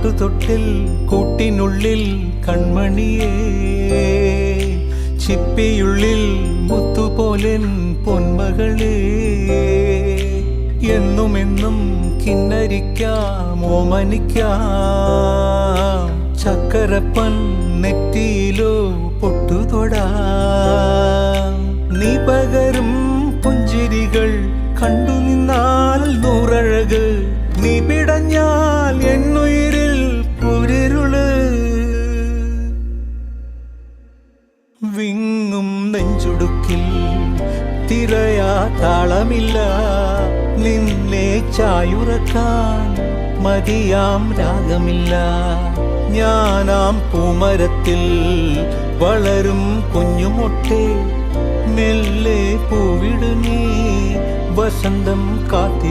പാട്ടുതൊട്ടിൽ കൂട്ടിനുള്ളിൽ കൺമണിയേ, ചിപ്പിയുള്ളിൽ മുത്തുപോലെൻ പൊന്മകളേ, എന്നുമെന്നും കിന്നരിക്കാം ഓമനിക്കാം, ചക്കരപ്പൻ നെറ്റിയിലോ പൊട്ടുതൊടാം. നീ പകരും പുഞ്ചിരികൾ കണ്ടു നിന്നാൽ നൂറഴക്, നീ പിടഞ്ഞാൽ എന്നുയിരിൽ പുരിരുള്. വിങ്ങും നെഞ്ചുടുക്കിൽ തിരയാ താളമില്ല, നിന്നെ ചായുറക്കാൻ മതിയാം രാഗമില്ല. ഞാനാം പൂമരത്തിൽ വളരും കുഞ്ഞുമൊട്ടെ, മെല്ലെ പൂവിടു നീ വസന്തം കാത്തിരി.